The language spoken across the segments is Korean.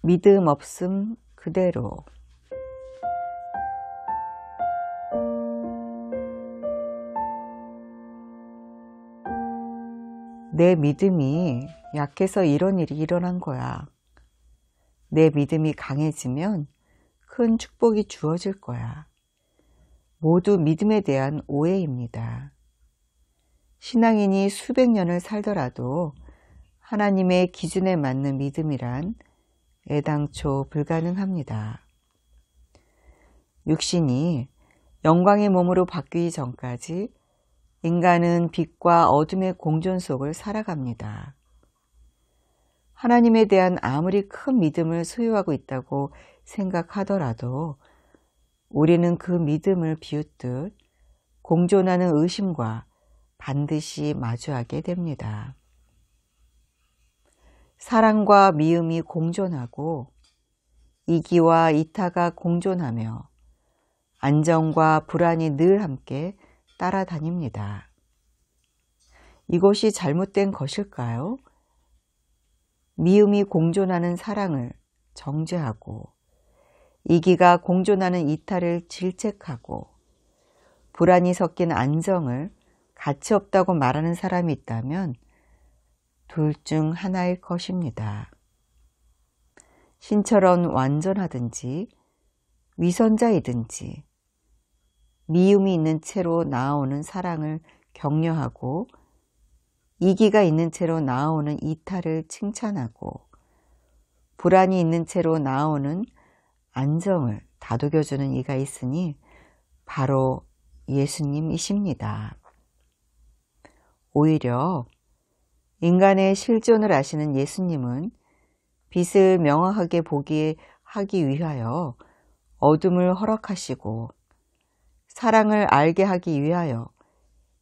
믿음 없음 그대로. 내 믿음이 약해서 이런 일이 일어난 거야. 내 믿음이 강해지면 큰 축복이 주어질 거야. 모두 믿음에 대한 오해입니다. 신앙인이 수백 년을 살더라도 하나님의 기준에 맞는 믿음이란 애당초 불가능합니다. 육신이 영광의 몸으로 바뀌기 전까지 인간은 빛과 어둠의 공존 속을 살아갑니다. 하나님에 대한 아무리 큰 믿음을 소유하고 있다고 생각하더라도 우리는 그 믿음을 비웃듯 공존하는 의심과 반드시 마주하게 됩니다. 사랑과 미움이 공존하고 이기와 이타가 공존하며 안정과 불안이 늘 함께 따라다닙니다. 이것이 잘못된 것일까요? 미움이 공존하는 사랑을 정죄하고 이기가 공존하는 이타를 질책하고 불안이 섞인 안정을 가치 없다고 말하는 사람이 있다면 둘 중 하나일 것입니다. 신처럼 완전하든지 위선자이든지 미움이 있는 채로 나아오는 사랑을 격려하고 이기가 있는 채로 나아오는 이타를 칭찬하고 불안이 있는 채로 나아오는 안정을 다독여주는 이가 있으니 바로 예수님이십니다. 오히려 인간의 실존을 아시는 예수님은 빛을 명확하게 보게 하기 위하여 어둠을 허락하시고 사랑을 알게 하기 위하여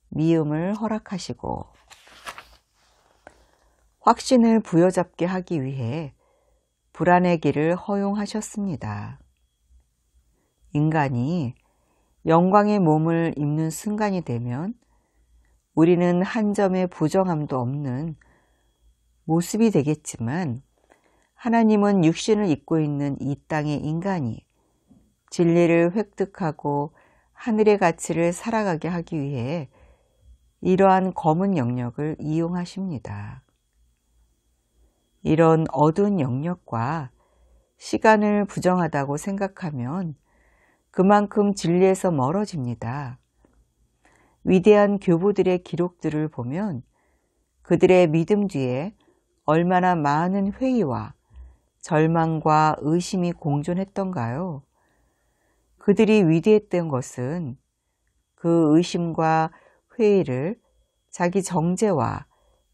미움을 허락하시고 확신을 부여잡게 하기 위해 불안의 길을 허용하셨습니다. 인간이 영광의 몸을 입는 순간이 되면 우리는 한 점의 부정함도 없는 모습이 되겠지만 하나님은 육신을 입고 있는 이 땅의 인간이 진리를 획득하고 하늘의 가치를 살아가게 하기 위해 이러한 검은 영역을 이용하십니다. 이런 어두운 영역과 시간을 부정하다고 생각하면 그만큼 진리에서 멀어집니다. 위대한 교부들의 기록들을 보면 그들의 믿음 뒤에 얼마나 많은 회의와 절망과 의심이 공존했던가요? 그들이 위대했던 것은 그 의심과 회의를 자기 정죄와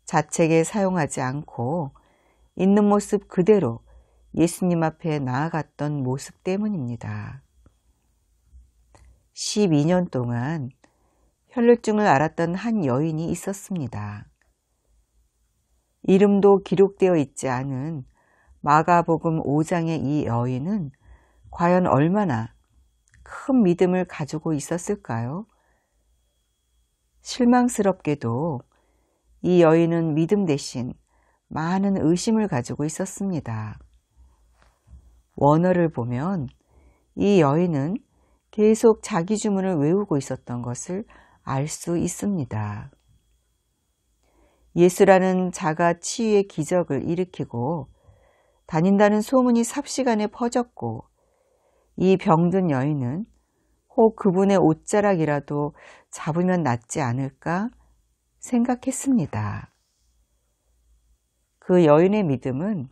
자책에 사용하지 않고 있는 모습 그대로 예수님 앞에 나아갔던 모습 때문입니다. 12년 동안 혈루증을 앓았던 한 여인이 있었습니다. 이름도 기록되어 있지 않은 마가복음 5장의 이 여인은 과연 얼마나 큰 믿음을 가지고 있었을까요? 실망스럽게도 이 여인은 믿음 대신 많은 의심을 가지고 있었습니다. 원어를 보면 이 여인은 계속 자기 주문을 외우고 있었던 것을 알 수 있습니다. 예수라는 자가 치유의 기적을 일으키고 다닌다는 소문이 삽시간에 퍼졌고 이 병든 여인은 혹 그분의 옷자락이라도 잡으면 낫지 않을까 생각했습니다. 그 여인의 믿음은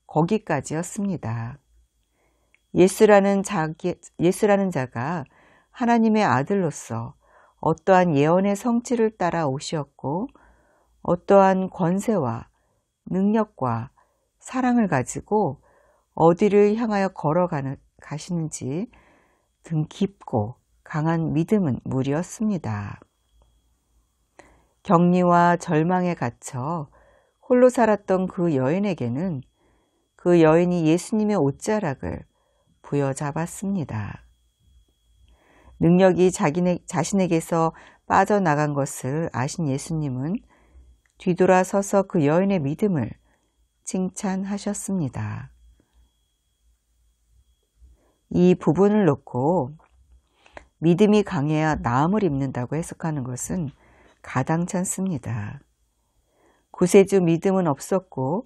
거기까지였습니다. 예수라는 자가 하나님의 아들로서 어떠한 예언의 성취를 따라 오셨고 어떠한 권세와 능력과 사랑을 가지고 어디를 향하여 걸어가시는지 등 깊고 강한 믿음은 무리였습니다. 격리와 절망에 갇혀 홀로 살았던 그 여인에게는 그 여인이 예수님의 옷자락을 부여잡았습니다. 능력이 자신에게서 빠져나간 것을 아신 예수님은 뒤돌아서서 그 여인의 믿음을 칭찬하셨습니다. 이 부분을 놓고 믿음이 강해야 나음을 입는다고 해석하는 것은 가당찮습니다. 구세주 믿음은 없었고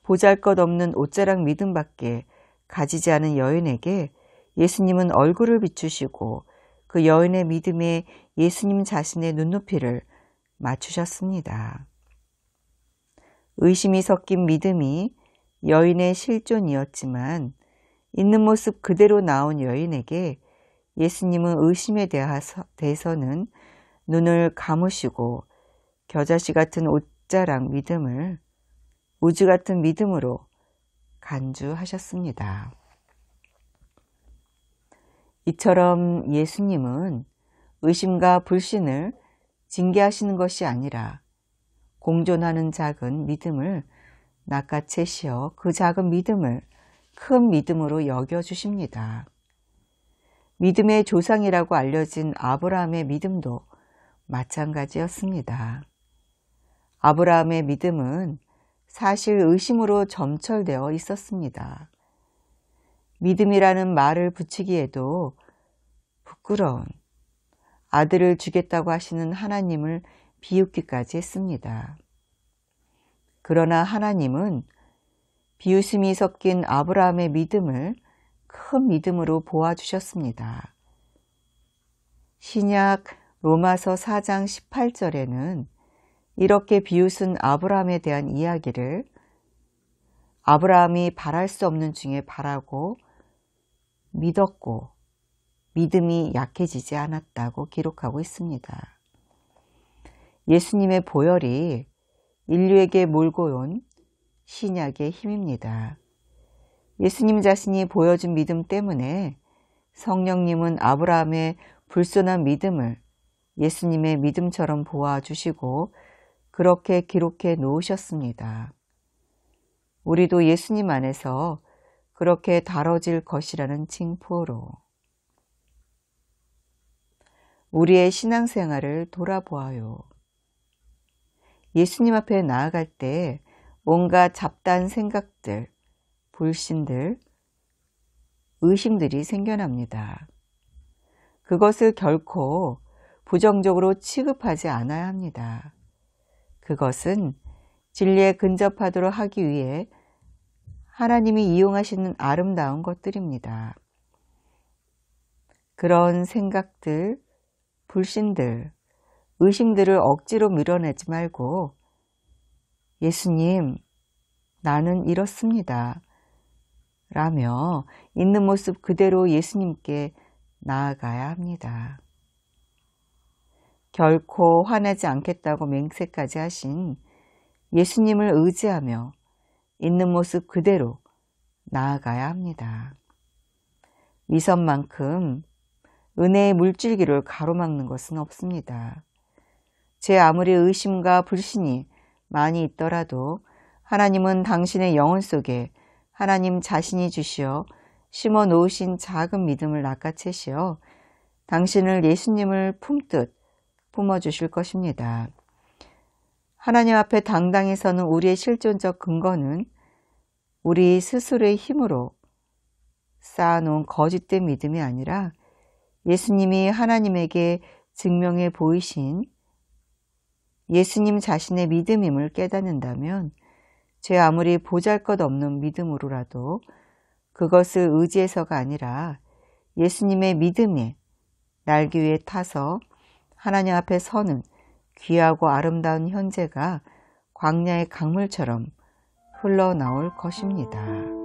보잘것없는 옷자락 믿음밖에 가지지 않은 여인에게 예수님은 얼굴을 비추시고 그 여인의 믿음에 예수님 자신의 눈높이를 맞추셨습니다. 의심이 섞인 믿음이 여인의 실존이었지만 있는 모습 그대로 나온 여인에게 예수님은 의심에 대해서는 눈을 감으시고 겨자씨 같은 옷자락 믿음을 우주 같은 믿음으로 간주하셨습니다. 이처럼 예수님은 의심과 불신을 징계하시는 것이 아니라 공존하는 작은 믿음을 낚아채시어 그 작은 믿음을 큰 믿음으로 여겨주십니다. 믿음의 조상이라고 알려진 아브라함의 믿음도 마찬가지였습니다. 아브라함의 믿음은 사실 의심으로 점철되어 있었습니다. 믿음이라는 말을 붙이기에도 부끄러운 아들을 주겠다고 하시는 하나님을 비웃기까지 했습니다. 그러나 하나님은 비웃음이 섞인 아브라함의 믿음을 큰 믿음으로 보아주셨습니다. 신약 로마서 4장 18절에는 이렇게 비웃은 아브라함에 대한 이야기를 아브라함이 바랄 수 없는 중에 바라고 믿었고 믿음이 약해지지 않았다고 기록하고 있습니다. 예수님의 보혈이 인류에게 몰고 온 신약의 힘입니다. 예수님 자신이 보여준 믿음 때문에 성령님은 아브라함의 불손한 믿음을 예수님의 믿음처럼 보아주시고 그렇게 기록해 놓으셨습니다. 우리도 예수님 안에서 그렇게 다뤄질 것이라는 징표로 우리의 신앙생활을 돌아보아요. 예수님 앞에 나아갈 때 온갖 잡다한 생각들, 불신들, 의심들이 생겨납니다. 그것을 결코 부정적으로 취급하지 않아야 합니다. 그것은 진리에 근접하도록 하기 위해 하나님이 이용하시는 아름다운 것들입니다. 그런 생각들, 불신들, 의심들을 억지로 밀어내지 말고 예수님, 나는 이렇습니다. 라며 있는 모습 그대로 예수님께 나아가야 합니다. 결코 화내지 않겠다고 맹세까지 하신 예수님을 의지하며 있는 모습 그대로 나아가야 합니다. 위선만큼 은혜의 물줄기를 가로막는 것은 없습니다. 제 아무리 의심과 불신이 많이 있더라도 하나님은 당신의 영혼 속에 하나님 자신이 주시어 심어 놓으신 작은 믿음을 낚아채시어 당신을 예수님을 품듯 품어주실 것입니다. 하나님 앞에 당당히 서는 우리의 실존적 근거는 우리 스스로의 힘으로 쌓아놓은 거짓된 믿음이 아니라 예수님이 하나님에게 증명해 보이신 예수님 자신의 믿음임을 깨닫는다면 제 아무리 보잘것없는 믿음으로라도 그것을 의지해서가 아니라 예수님의 믿음에 날개 위에 타서 하나님 앞에 서는 귀하고 아름다운 현재가 광야의 강물처럼 흘러나올 것입니다.